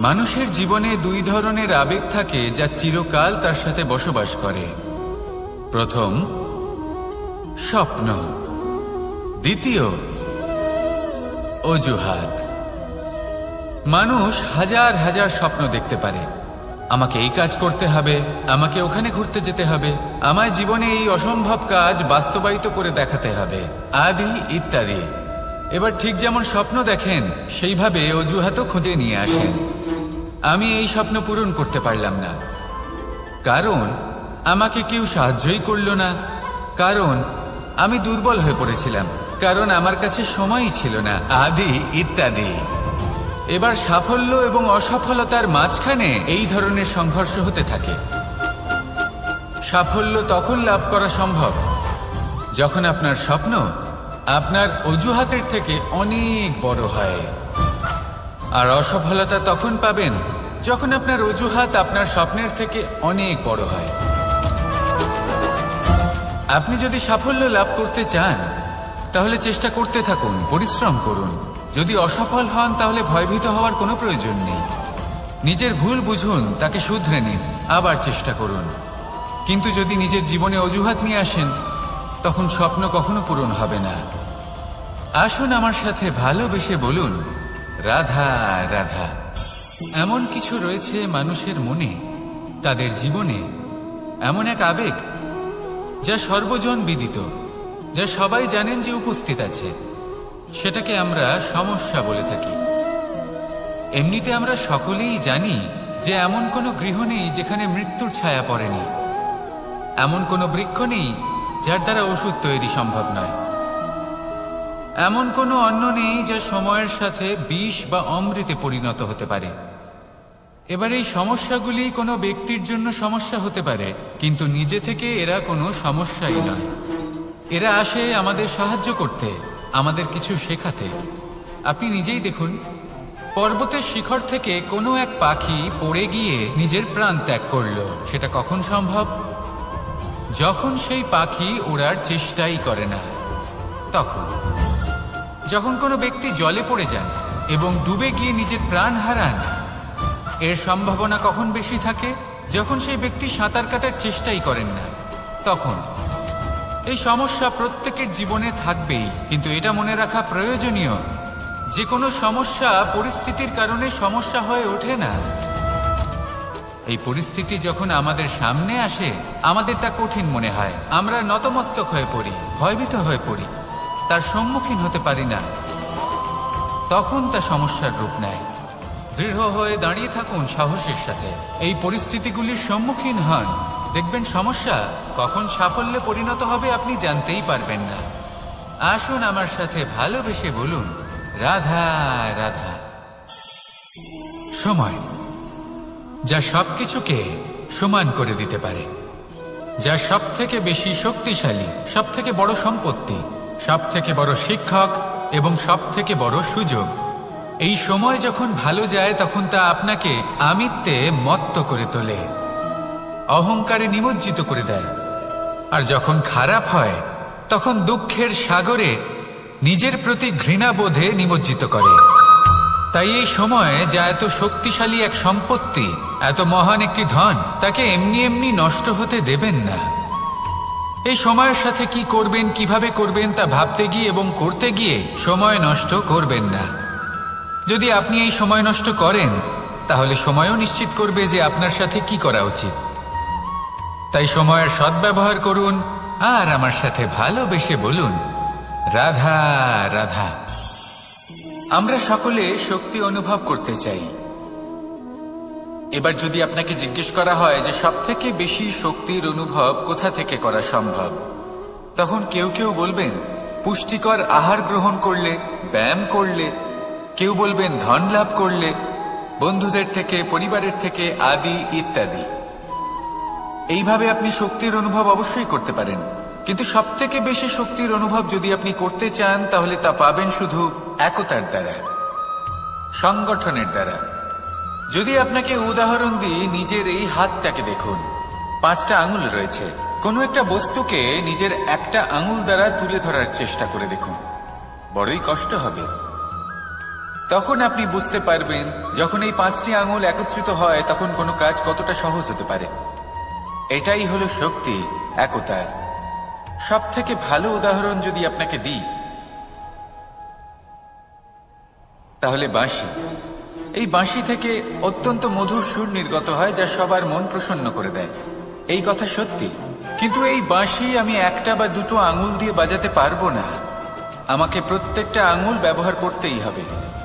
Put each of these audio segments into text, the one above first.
মানুষের জীবনে দুই ধরনের আবেগ থাকে যা চিরকাল তার সাথে বসবাস করে। প্রথম, স্বপ্ন। দ্বিতীয়, অজুহাত। মানুষ হাজার হাজার স্বপ্ন দেখতে পারে। আমাকে এই কাজ করতে হবে, আমাকে ওখানে ঘুরতে যেতে হবে, আমার জীবনে এই অসম্ভব কাজ বাস্তবায়িত করে দেখাতে হবে, আদি ইত্যাদি। এবার ঠিক যেমন স্বপ্ন দেখেন সেইভাবে অজুহাতও খুঁজে নিয়ে আসেন। আমি এই স্বপ্ন পূরণ করতে পারলাম না, কারণ আমাকে কেউ সাহায্যই করল না, কারণ আমি দুর্বল হয়ে পড়েছিলাম, কারণ আমার কাছে সময়ই ছিল না, আদি ইত্যাদি। এবার সাফল্য এবং অসফলতার মাঝখানে এই ধরনের সংঘর্ষ হতে থাকে। সাফল্য তখন লাভ করা সম্ভব যখন আপনার স্বপ্ন আপনার অজুহাতের থেকে অনেক বড় হয়, আর অসফলতা তখন পাবেন যখন আপনার অজুহাত আপনার স্বপ্নের থেকে অনেক বড় হয়। আপনি যদি সাফল্য লাভ করতে চান তাহলে চেষ্টা করতে থাকুন, পরিশ্রম করুন। যদি অসফল হন তাহলে ভয়ভীত হওয়ার কোনো প্রয়োজন নেই। নিজের ভুল বুঝুন, তাকে শুধরে নিন, আবার চেষ্টা করুন। কিন্তু যদি নিজের জীবনে অজুহাত নিয়ে আসেন তখন স্বপ্ন কখনো পূরণ হবে না। আসুন আমার সাথে ভালোবেসে বলুন, রাধা রাধা। এমন কিছু রয়েছে মানুষের মনে, তাদের জীবনে এমন এক আবেগ যা সর্বজন বিদিত, যা সবাই জানেন যে উপস্থিত আছে। সেটাকে আমরা সমস্যা বলে থাকি। এমনিতে আমরা সকলেই জানি যে এমন কোনো গৃহ নেই যেখানে মৃত্যুর ছায়া পড়েনি, এমন কোনো বৃক্ষ নেই যার দ্বারা ওষুধ তৈরি সম্ভব নয়, এমন কোনো অন্ন নেই যা সময়ের সাথে বিষ বা অমৃতে পরিণত হতে পারে। এবার এই সমস্যাগুলি কোনো ব্যক্তির জন্য সমস্যা হতে পারে, কিন্তু নিজে থেকে এরা কোনো সমস্যাই নয়। এরা আসে আমাদের সাহায্য করতে, আমাদের কিছু শেখাতে। আপনি নিজেই দেখুন, পর্বতের শিখর থেকে কোনো এক পাখি পড়ে গিয়ে নিজের প্রাণ ত্যাগ করল। সেটা কখন সম্ভব? যখন সেই পাখি ওড়ার চেষ্টাই করে না। তখন যখন কোনো ব্যক্তি জলে পড়ে যান এবং ডুবে গিয়ে নিজের প্রাণ হারান, এর সম্ভাবনা কখন বেশি থাকে? যখন সেই ব্যক্তি সাঁতার কাটার চেষ্টাই করেন না। তখন এই সমস্যা প্রত্যেকের জীবনে থাকবেই, কিন্তু এটা মনে রাখা প্রয়োজনীয় যে কোনো সমস্যা পরিস্থিতির কারণে সমস্যা হয়ে ওঠে না। এই পরিস্থিতি যখন আমাদের সামনে আসে আমাদের তা কঠিন মনে হয়, আমরা নতমস্তক হয়ে পড়ি, ভয়ভীত হয়ে পড়ি, তার সম্মুখীন হতে পারি না। তখন তা সমস্যার রূপ নেয়। দৃঢ় হয়ে দাঁড়িয়ে থাকুন সাহসের সাথে, এই পরিস্থিতিগুলির সম্মুখীন হন। দেখবেন সমস্যা কখন সাফল্যে পরিণত হবে আপনি জানতেই পারবেন না। আসুন আমার সাথে ভালোবেসে বলুন, রাধা রাধা। সময় যা সবকিছুকে সমান করে দিতে পারে, যা সব থেকে বেশি শক্তিশালী, সব থেকে বড় সম্পত্তি, সব থেকে বড় শিক্ষক এবং সব থেকে বড় সুযোগ। এই সময় যখন ভালো যায় তখন তা আপনাকে আমিত্বে মত্ত করে তোলে, অহংকারে নিমজ্জিত করে দেয়। আর যখন খারাপ হয় তখন দুঃখের সাগরে নিজের প্রতি ঘৃণাবোধে নিমজ্জিত করে। তাই এই সময় যা এত শক্তিশালী এক সম্পত্তি, এত মহান একটি ধন, তাকে এমনি এমনি নষ্ট হতে দেবেন না। এই সময়ের সাথে কি করবেন, কিভাবে করবেন তা ভাবতে গিয়ে এবং করতে গিয়ে সময় নষ্ট করবেন না। যদি আপনি এই সময় নষ্ট করেন তাহলে সময়ও নিশ্চিত করবে যে আপনার সাথে কি করা উচিত। তাই সময়ের সদ্ব্যবহার করুন আর আমার সাথে ভালোবেসে বলুন, রাধা রাধা। আমরা সকলে শক্তি অনুভব করতে চাই। এবার যদি আপনাকে জিজ্ঞেস করা হয় যে সবথেকে বেশি শক্তির অনুভব কোথা থেকে করা সম্ভব, তখন কেউ কেউ বলবেন পুষ্টিকর আহার গ্রহণ করলে, ব্যায়াম করলে, কেউ বলবেন ধন লাভ করলে, বন্ধুদের থেকে, পরিবারের থেকে, আদি ইত্যাদি। এইভাবে আপনি শক্তির অনুভব অবশ্যই করতে পারেন, কিন্তু সবথেকে বেশি শক্তির অনুভব যদি আপনি করতে চান তাহলে তা পাবেন শুধু একতার দ্বারা, সংগঠনের দ্বারা। যদি আপনাকে উদাহরণ দিই, নিজের এই হাতটাকে দেখুন, 5টা আঙুল রয়েছে। কোনো একটা বস্তুকে নিজের একটা আঙুল দ্বারা তুলে ধরার চেষ্টা করে দেখুন, বড়ই কষ্ট হবে। তখন আপনি বুঝতে পারবেন যখন এই 5টি আঙুল একত্রিত হয় তখন কোনো কাজ কতটা সহজ হতে পারে। এটাই হলো শক্তি একতার। সব থেকে ভালো উদাহরণ যদি আপনাকে দিই তাহলে বাঁশি। এই বাঁশি থেকে অত্যন্ত মধুর সুর নির্গত হয় যা সবার মন প্রসন্ন করে দেয়। এই কথা সত্যি, কিন্তু এই বাঁশি আমি একটা বা দুটো আঙুল দিয়ে বাজাতে পারবো না। আমাকে প্রত্যেকটা আঙুল ব্যবহার করতেই হবে,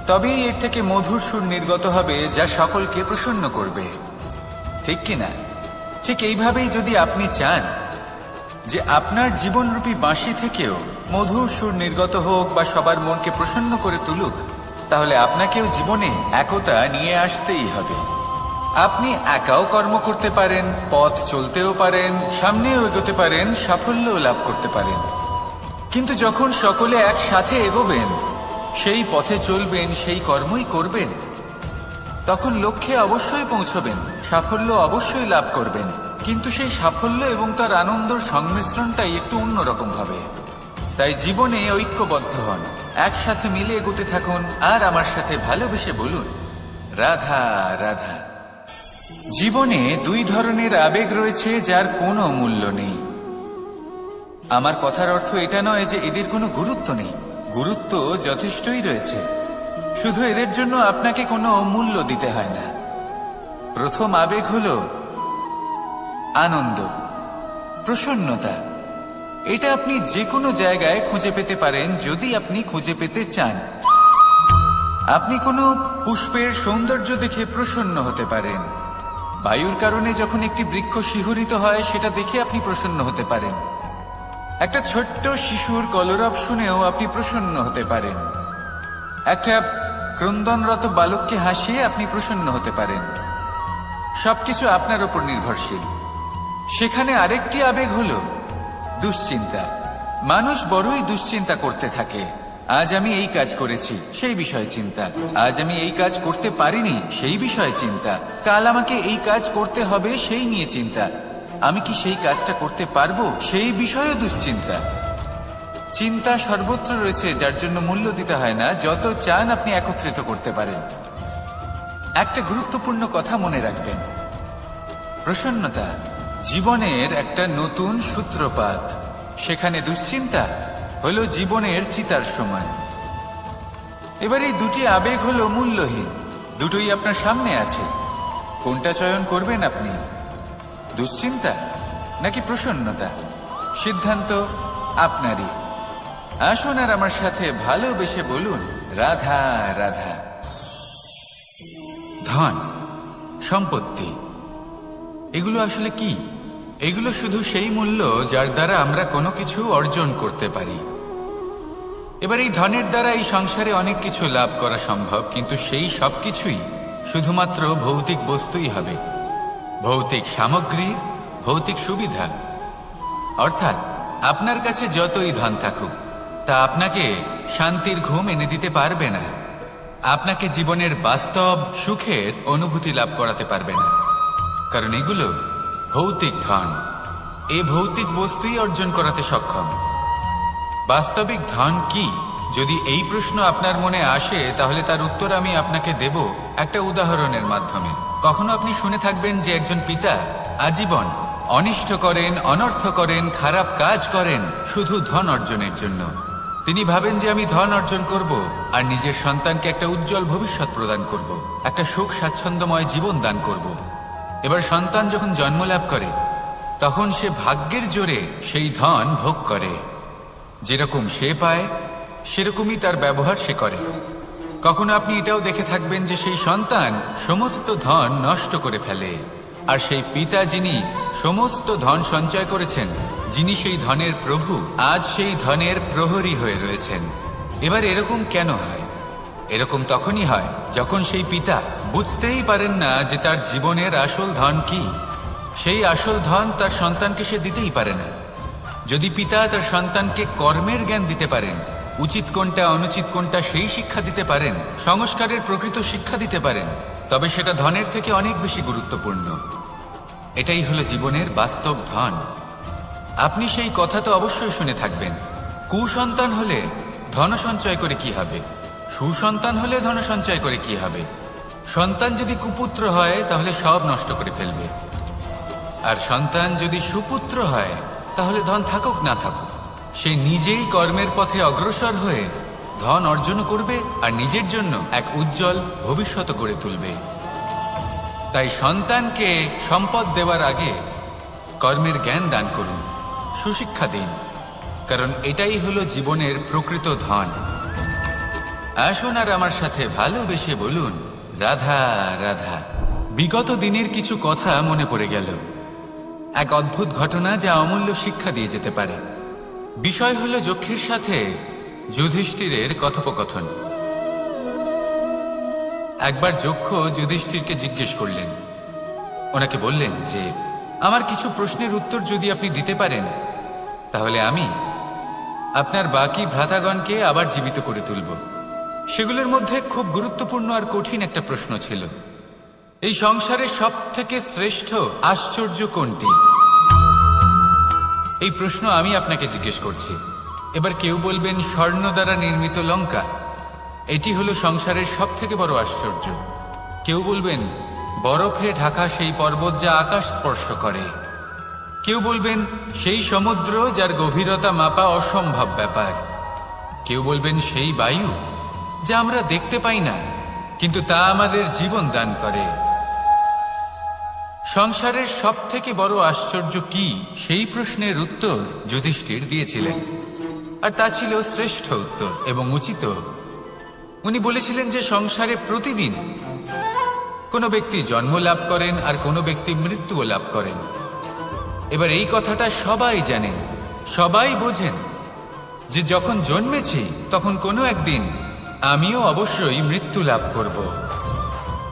তবেই এর থেকে মধুর সুর নির্গত হবে যা সকলকে প্রসন্ন করবে, ঠিক কিনা? ঠিক এইভাবেই যদি আপনি চান যে আপনার জীবনরূপী বাঁশি থেকেও মধুর সুর নির্গত হোক বা সবার মনকে প্রসন্ন করে তুলুক, তাহলে আপনাকেও জীবনে একতা নিয়ে আসতেই হবে। আপনি একাও কর্ম করতে পারেন, পথ চলতেও পারেন, সামনেও এগোতে পারেন, সাফল্যও লাভ করতে পারেন। কিন্তু যখন সকলে একসাথে এগোবেন, সেই পথে চলবেন, সেই কর্মই করবেন, তখন লক্ষ্যে অবশ্যই পৌঁছবেন, সাফল্য অবশ্যই লাভ করবেন। কিন্তু সেই সাফল্য এবং তার আনন্দর সংমিশ্রণটাই একটু অন্যরকম হবে। তাই জীবনে ঐক্যবদ্ধ হন, একসাথে মিলে এগোতে থাকুন, আর আমার সাথে ভালোবেসে বলুন রাধা রাধা। জীবনে দুই ধরনের আবেগ রয়েছে যার কোনো মূল্য নেই। আমার কথার অর্থ এটা নয় যে এদের কোনো গুরুত্ব নেই, গুরুত্ব যথেষ্টই রয়েছে, শুধু এদের জন্য আপনাকে কোনো মূল্য দিতে হয় না। প্রথম আবেগ হলো আনন্দ, প্রসন্নতা। এটা আপনি যে কোনো জায়গায় খুঁজে পেতে পারেন যদি আপনি খুঁজে পেতে চান। আপনি কোনো পুষ্পের সৌন্দর্য দেখে প্রসন্ন হতে পারেন, বায়ুর কারণে যখন একটি বৃক্ষ শিহরিত হয় সেটা দেখে আপনি প্রসন্ন হতে পারেন, একটা ছোট্ট শিশুর কলরব শুনেও আপনি প্রসন্ন হতে পারেন, একটা ক্রন্দনরত বালককে হাসিয়ে আপনি প্রসন্ন হতে পারেন। সবকিছু আপনার উপর নির্ভরশীল। সেখানে আরেকটি আবেগ হলো দুশ্চিন্তা। মানুষ বড়ই দুশ্চিন্তা করতে থাকে। আজ আমি এই কাজ করেছি, সেই বিষয়ে চিন্তা। আজ আমি এই কাজ করতে পারিনি, সেই বিষয়ে চিন্তা। কাল আমাকে এই কাজ করতে হবে, সেই নিয়ে চিন্তা। আমি কি সেই কাজটা করতে পারবো, সেই বিষয়ে দুশ্চিন্তা। চিন্তা সর্বত্র রয়েছে, যার জন্য মূল্য দিতে হয় না। যত চান আপনি একত্রিত করতে পারেন। একটা গুরুত্বপূর্ণ কথা মনে রাখবেন, প্রসন্নতা জীবনের একটা নতুন সূত্রপাত। সেখানে দুশ্চিন্তা হলো জীবনের চিতার সমান। এবার এই দুটি আবেগ হলো মূল্যহীন, দুটোই আপনার সামনে আছে। কোনটা চয়ন করবেন আপনি, দুশ্চিন্তা নাকি প্রসন্নতা? সিদ্ধান্ত আপনারই। আসুন আর আমার সাথে ভালোবেসে বলুন রাধা রাধা। ধন, সম্পত্তি, এগুলো আসলে কি? এগুলো শুধু সেই মূল্য যার দ্বারা আমরা কোনো কিছু অর্জন করতে পারি। এবার এই ধনের দ্বারা এই সংসারে অনেক কিছু লাভ করা সম্ভব, কিন্তু সেই সব কিছুই শুধুমাত্র ভৌতিক বস্তুই হবে, ভৌতিক সামগ্রী, ভৌতিক সুবিধা। অর্থাৎ আপনার কাছে যতই ধন থাকুক, তা আপনাকে শান্তির ঘুম এনে দিতে পারবে না, আপনাকে জীবনের বাস্তব সুখের অনুভূতি লাভ করাতে পারবে না, কারণ এগুলো ভৌতিক ধন। এই ভৌতিক বস্তুই অর্জন করাতে সক্ষম। বাস্তবিক ধন কি? যদি এই প্রশ্ন আপনার মনে আসে, তাহলে তার উত্তর আমি আপনাকে দেব একটা উদাহরণের মাধ্যমে। কখনো আপনি শুনে থাকবেন যে একজন পিতা আজীবন অনিষ্ট করেন, অনর্থ করেন, খারাপ কাজ করেন শুধু ধন অর্জনের জন্য। তিনি ভাবেন যে আমি ধন অর্জন করব আর নিজের সন্তানকে একটা উজ্জ্বল ভবিষ্যৎ প্রদান করব, একটা সুখ স্বাচ্ছন্দ্যময় জীবন দান করব। এবার সন্তান যখন জন্ম লাভ করে, তখন সে ভাগ্যের জোরে সেই ধন ভোগ করে। যেরকম সে পায় সেরকমই তার ব্যবহার সে করে। কখনো আপনি এটাও দেখে থাকবেন যে সেই সন্তান সমস্ত ধন নষ্ট করে ফেলে, আর সেই পিতা যিনি সমস্ত ধন সঞ্চয় করেছেন, যিনি সেই ধনের প্রভু, আজ সেই ধনের প্রহরী হয়ে রয়েছেন। এবার এরকম কেন হয়? এরকম তখনই হয় যখন সেই পিতা বুঝতেই পারেন না যে তার জীবনের আসল ধন কি। সেই আসল ধন তার সন্তানকে সে দিতেই পারে না। যদি পিতা তার সন্তানকে কর্মের জ্ঞান দিতে পারেন, উচিত কোনটা অনুচিত কোনটা সেই শিক্ষা দিতে পারেন, সংস্কারের প্রকৃত শিক্ষা দিতে পারেন, তবে সেটা ধনের থেকে অনেক বেশি গুরুত্বপূর্ণ। এটাই হলো জীবনের বাস্তব ধন। আপনি সেই কথা তো অবশ্যই শুনে থাকবেন, কুসন্তান হলে ধন সঞ্চয় করে কি হবে? সুসন্তান হলে ধন সঞ্চয় করে কি হবে? সন্তান যদি কুপুত্র হয় তাহলে সব নষ্ট করে ফেলবে, আর সন্তান যদি সুপুত্র হয় তাহলে ধন থাকুক না থাকুক সে নিজেই কর্মের পথে অগ্রসর হয়ে ধন অর্জন করবে আর নিজের জন্য এক উজ্জ্বল ভবিষ্যৎ গড়ে তুলবে। তাই সন্তানকে সম্পদ দেওয়ার আগে কর্মের জ্ঞান দান করুন, সুশিক্ষা দিন, কারণ এটাই হলো জীবনের প্রকৃত ধন। আসুন আর আমার সাথে ভালোবেসে বলুন, রাধা রাধা। বিগত দিনের কিছু কথা মনে পড়ে গেল, এক অদ্ভুত ঘটনা যা অমূল্য শিক্ষা দিয়ে যেতে পারে। বিষয় হলো যক্ষের সাথে যুধিষ্ঠিরের কথোপকথন। একবার যক্ষ যুধিষ্ঠিরকে জিজ্ঞেস করলেন, ওনাকে বললেন যে আমার কিছু প্রশ্নের উত্তর যদি আপনি দিতে পারেন তাহলে আমি আপনার বাকি ভ্রাতাগণকে আবার জীবিত করে তুলব। সেগুলোর মধ্যে খুব গুরুত্বপূর্ণ আর কঠিন একটা প্রশ্ন ছিল, এই সংসারের সব থেকে শ্রেষ্ঠ আশ্চর্য কোনটি? এই প্রশ্ন আমি আপনাকে জিজ্ঞেস করছি। এবার কেউ বলবেন স্বর্ণ দ্বারা নির্মিত লঙ্কা, এটি হলো সংসারের সব থেকে বড় আশ্চর্য। কেউ বলবেন বরফে ঢাকা সেই পর্বত যা আকাশ স্পর্শ করে। কেউ বলবেন সেই সমুদ্র যার গভীরতা মাপা অসম্ভব ব্যাপার। কেউ বলবেন সেই বায়ু যা আমরা দেখতে পাই না কিন্তু তা আমাদের জীবন দান করে। সংসারের সব থেকে বড় আশ্চর্য কি, সেই প্রশ্নের উত্তর যুধিষ্ঠির দিয়েছিলেন, আর তা ছিল শ্রেষ্ঠ উত্তর এবং উচিত। উনি বলেছিলেন যে সংসারে প্রতিদিন কোনো ব্যক্তি জন্ম লাভ করেন আর কোনো ব্যক্তি মৃত্যুও লাভ করেন। এবার এই কথাটা সবাই জানেন, সবাই বোঝেন যে যখন জন্মেছি তখন কোনো একদিন আমিও অবশ্যই মৃত্যু লাভ করব।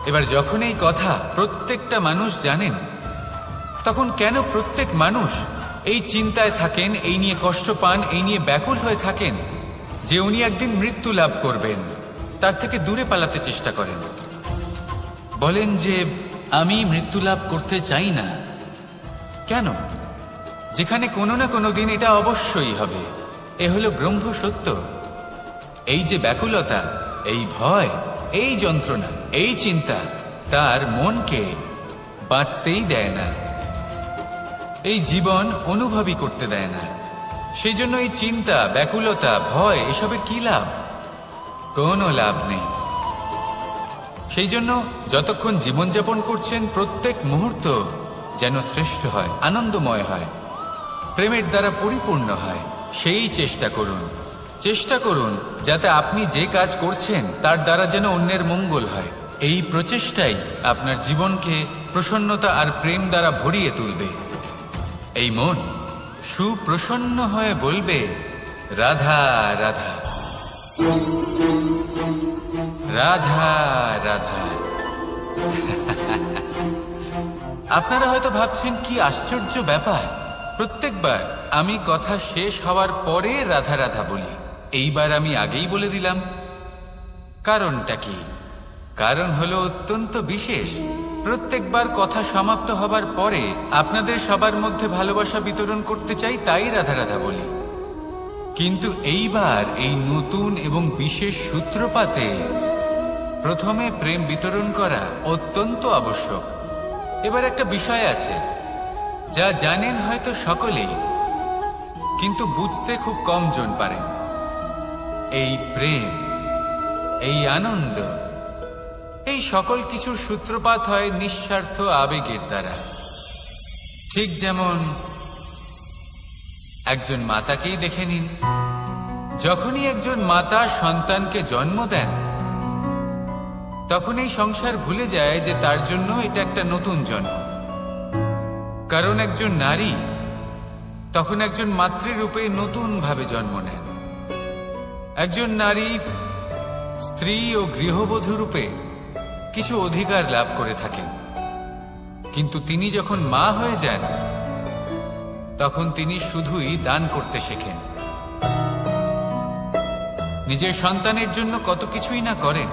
এবার যখন এই কথা প্রত্যেকটা মানুষ জানেন, তখন কেন প্রত্যেক মানুষ এই চিন্তায় থাকেন, এই নিয়ে কষ্ট পান, এই নিয়ে ব্যাকুল হয়ে থাকেন যে উনি একদিন মৃত্যু লাভ করবেন, তার থেকে দূরে পালাতে চেষ্টা করেন? বলেন যে আমি মৃত্যু লাভ করতে চাই না। কেন? যেখানে কোনো না কোনো দিন এটা অবশ্যই হবে। এ হলো ব্রহ্ম সত্য। এই যে ব্যাকুলতা, এই ভয়, এই যন্ত্রণা, এই চিন্তা তার মনকে বাঁচতেই দেয় না, এই জীবন অনুভবই করতে দেয় না। সেই জন্য এই চিন্তা, ব্যাকুলতা, ভয় এসবের কি লাভ? কোনো লাভ নেই। সেই জন্য যতক্ষণ জীবনযাপন করছেন প্রত্যেক মুহূর্ত যেন শ্রেষ্ঠ হয়, আনন্দময় হয়, প্রেমের দ্বারা পরিপূর্ণ হয়, সেই চেষ্টা করুন। চেষ্টা করুন যাতে আপনি যে কাজ করছেন তার দ্বারা যেন অন্যের মঙ্গল হয়। এই প্রচেষ্টাই আপনার জীবনকে প্রসন্নতা আর প্রেম দ্বারা ভরিয়ে তুলবে। এই মন সুপ্রসন্ন হয়ে বলবে, রাধা রাধা রাধা রাধা। আপনারা হয়তো ভাবছেন কি আশ্চর্য ব্যাপার, প্রত্যেকবার আমি কথা শেষ হওয়ার পরে রাধা রাধা বলি। এইবার আমি আগেই বলে দিলাম। কারণটা কি? কারণ হলো অত্যন্ত বিশেষ। প্রত্যেকবার কথা সমাপ্ত হবার পরে আপনাদের সবার মধ্যে ভালোবাসা বিতরণ করতে চাই, তাই রাধা রাধা বলি। কিন্তু এইবার এই নতুন এবং বিশেষ সূত্রপাতে প্রথমে প্রেম বিতরণ করা অত্যন্ত আবশ্যক। এবার একটা বিষয় আছে যা জানেন হয়তো সকলেই, কিন্তু বুঝতে খুব কম জন পারেন। এই প্রেম, এই আনন্দ, এই সকল কিছুর সূত্রপাত হয় নিঃস্বার্থ আবেগের দ্বারা। ঠিক যেমন একজন মাতাকেই দেখে নিন। যখনই একজন মাতা সন্তানকে জন্ম দেন তখন এই সংসার ভুলে যায় যে তার জন্য এটা একটা নতুন জন্ম। কারণ একজন নারী তখন একজন মাতৃরূপে নতুন ভাবে জন্ম নেন। একজন নারী স্ত্রী ও গৃহবধূ রূপে কিছু অধিকার লাভ করে থাকেন, কিন্তু তিনি যখন মা হয়ে যান তখন তিনি শুধুই দান করতে শেখেন। নিজের সন্তানের জন্য কত কিছুই না করেন,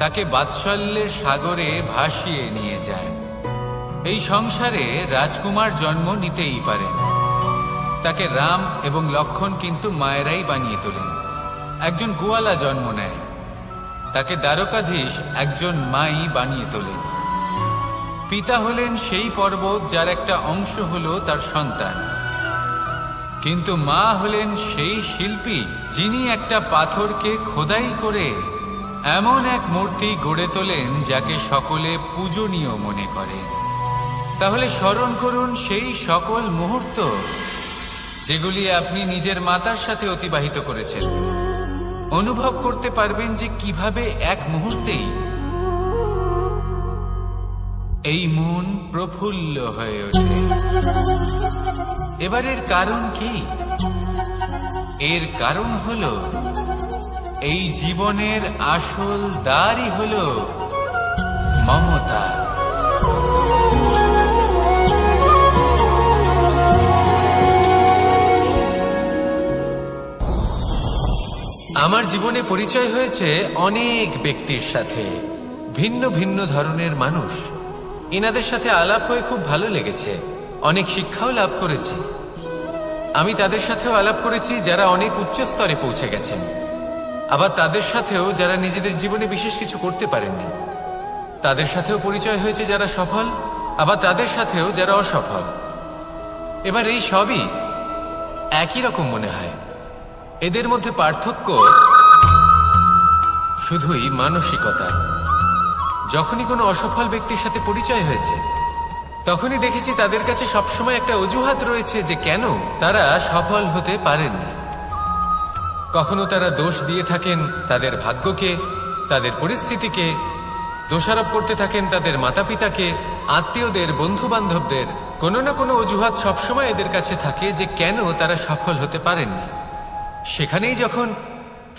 তাকে বাৎসল্যের সাগরে ভাসিয়ে নিয়ে যায়। এই সংসারে রাজকুমার জন্ম নিতেই পারেন, তাকে রাম এবং লক্ষ্মণ কিন্তু মায়েরাই বানিয়ে তোলেন। একজন গোয়ালা জন্ম নেয়, তাকে দ্বারকাধীশ একজন মাই বানিয়ে তোলেন। পিতা হলেন সেই পর্বত যার একটা অংশ হলো তার সন্তান, কিন্তু মা হলেন সেই শিল্পী যিনি একটা পাথরকে খোদাই করে এমন এক মূর্তি গড়ে তোলেন যাকে সকলে পূজনীয় মনে করে। তাহলে স্মরণ করুন সেই সকল মুহূর্ত যেগুলি আপনি নিজের মাতার সাথে অতিবাহিত করেছেন। অনুভব করতে পারবেন যে কিভাবে এক মুহূর্তেই এই মন প্রফুল্ল হয়ে ওঠে। এবারের কারণ কি? এর কারণ হলো এই জীবনের আসল দ্বারই হলো মমতা। আমার জীবনে পরিচয় হয়েছে অনেক ব্যক্তির সাথে, ভিন্ন ভিন্ন ধরনের মানুষ। এনাদের সাথে আলাপ হয়ে খুব ভালো লেগেছে, অনেক শিক্ষাও লাভ করেছি। আমি তাদের সাথেও আলাপ করেছি যারা অনেক উচ্চ স্তরে পৌঁছে গেছেন, আবার তাদের সাথেও যারা নিজেদের জীবনে বিশেষ কিছু করতে পারেননি। তাদের সাথেও পরিচয় হয়েছে যারা সফল, আবার তাদের সাথেও যারা অসফল। এবার এই সবই একই রকম মনে হয়। এদের মধ্যে পার্থক্য শুধুই মানসিকতা। যখনই কোনো অসফল ব্যক্তির সাথে পরিচয় হয়েছে তখনই দেখেছি তাদের কাছে সবসময় একটা অজুহাত রয়েছে যে কেন তারা সফল হতে পারেননি। কখনো তারা দোষ দিয়ে থাকেন তাদের ভাগ্যকে, তাদের পরিস্থিতিকে, দোষারোপ করতে থাকেন তাদের মাতা পিতাকে, আত্মীয়দের, বন্ধু বান্ধবদের। কোনো না কোনো অজুহাত সবসময় এদের কাছে থাকে যে কেন তারা সফল হতে পারেননি। সেখানেই যখন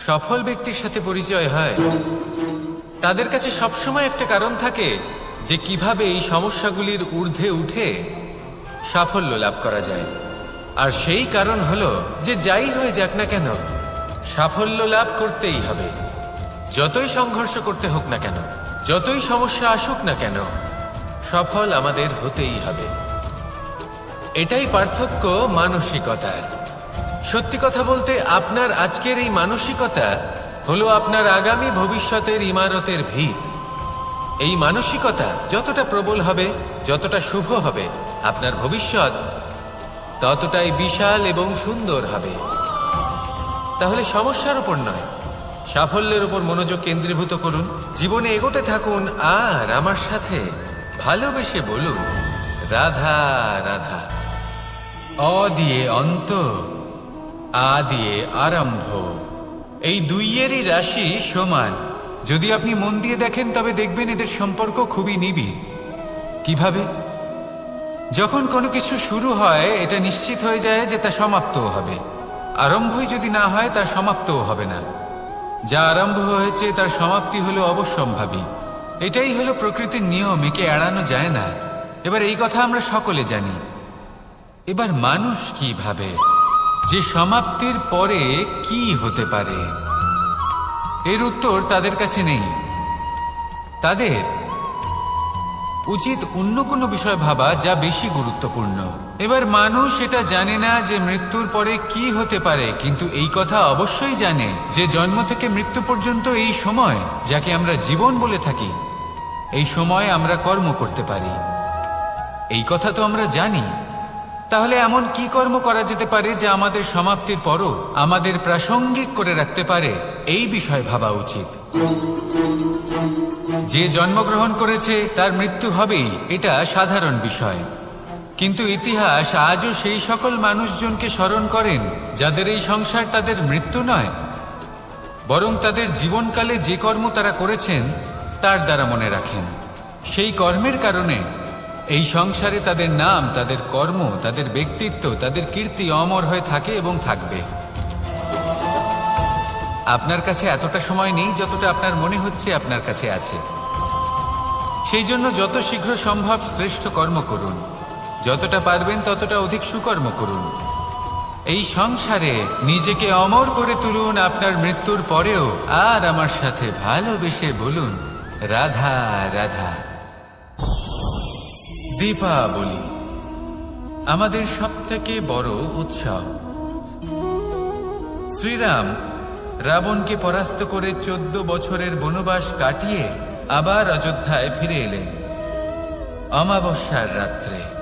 সফল ব্যক্তির সাথে পরিচয় হয় তাদের কাছে সবসময় একটা কারণ থাকে যে কিভাবে এই সমস্যাগুলির ঊর্ধ্বে উঠে সাফল্য লাভ করা যায়। আর সেই কারণ হলো যে যাই হয়ে যাক না কেন সাফল্য লাভ করতেই হবে। যতই সংঘর্ষ করতে হোক না কেন, যতই সমস্যা আসুক না কেন, সফল আমাদের হতেই হবে। এটাই পার্থক্য মানসিকতার। সত্যি কথা বলতে আপনার আজকের এই মানসিকতা হলো আপনার আগামী ভবিষ্যতের ইমারতের ভিত। এই মানসিকতা যতটা প্রবল হবে, যতটা শুভ হবে, আপনার ভবিষ্যৎ ততটাই বিশাল এবং সুন্দর হবে। তাহলে সমস্যার উপর নয়, সাফল্যের উপর মনোযোগ কেন্দ্রীভূত করুন, জীবনে এগোতে থাকুন, আর আমার সাথে ভালোবেসে বলুন রাধা রাধা। অ দিয়ে অন্ত, আ দিয়ে আরম্ভ। এই দুইয়েরই রাশি সমান। যদি আপনি মন দিয়ে দেখেন তবে দেখবেন এদের সম্পর্ক খুবই নিবিড়। কিভাবে? যখন কোনো কিছু শুরু হয় এটা নিশ্চিত হয়ে যায় যে তা সমাপ্তও হবে। আরম্ভই যদি না হয় তার সমাপ্তও হবে না। যা আরম্ভ হয়েছে তার সমাপ্তি হলো অবশ্যম্ভাবী। এটাই হলো প্রকৃতির নিয়ম, একে এড়ানো যায় না। এবার এই কথা আমরা সকলে জানি। এবার মানুষ কি ভাবে যে সমাপ্তির পরে কি হতে পারে, এর উত্তর তাদের কাছে নেই। তাদের উচিত অন্য কোনো বিষয় ভাবা যা বেশি গুরুত্বপূর্ণ। এবার মানুষ এটা জানে না যে মৃত্যুর পরে কি হতে পারে, কিন্তু এই কথা অবশ্যই জানে যে জন্ম থেকে মৃত্যু পর্যন্ত এই সময়, যাকে আমরা জীবন বলে থাকি, এই সময় আমরা কর্ম করতে পারি। এই কথা তো আমরা জানি। তাহলে এমন কি কর্ম করা যেতে পারে যা আমাদের সমাপ্তির পরও আমাদের প্রাসঙ্গিক করে রাখতে পারে, এই বিষয় ভাবা উচিত। যে জন্মগ্রহণ করেছে তার মৃত্যু হবেই, এটা সাধারণ বিষয়। কিন্তু ইতিহাস আজও সেই সকল মানুষজনকে স্মরণ করেন যাদের এই সংসার তাদের মৃত্যু নয়, বরং তাদের জীবনকালে যে কর্ম তারা করেছেন তার দ্বারা মনে রাখেন। সেই কর্মের কারণে এই সংসারে তাদের নাম, তাদের কর্ম, তাদের ব্যক্তিত্ব, তাদের কীর্তি অমর হয়ে থাকে এবং থাকবে। আপনার কাছে এতটা সময় নেই যতটা আপনার মনে হচ্ছে আপনার কাছে আছে। সেই জন্য যত শীঘ্র সম্ভব শ্রেষ্ঠ কর্ম করুন, যতটা পারবেন ততটা অধিক সুকর্ম করুন। এই সংসারে নিজেকে অমর করে তুলুন আপনার মৃত্যুর পরেও, আর আমার সাথে ভালোবেসে বলুন রাধা রাধা। দীপাবলি আমাদের সবথেকে বড় উৎসব। শ্রীরাম রাবণকে পরাস্ত করে 14 বছরের বনবাস কাটিয়ে আবার অযোধ্যায় ফিরে এলেন অমাবস্যার রাত্রে।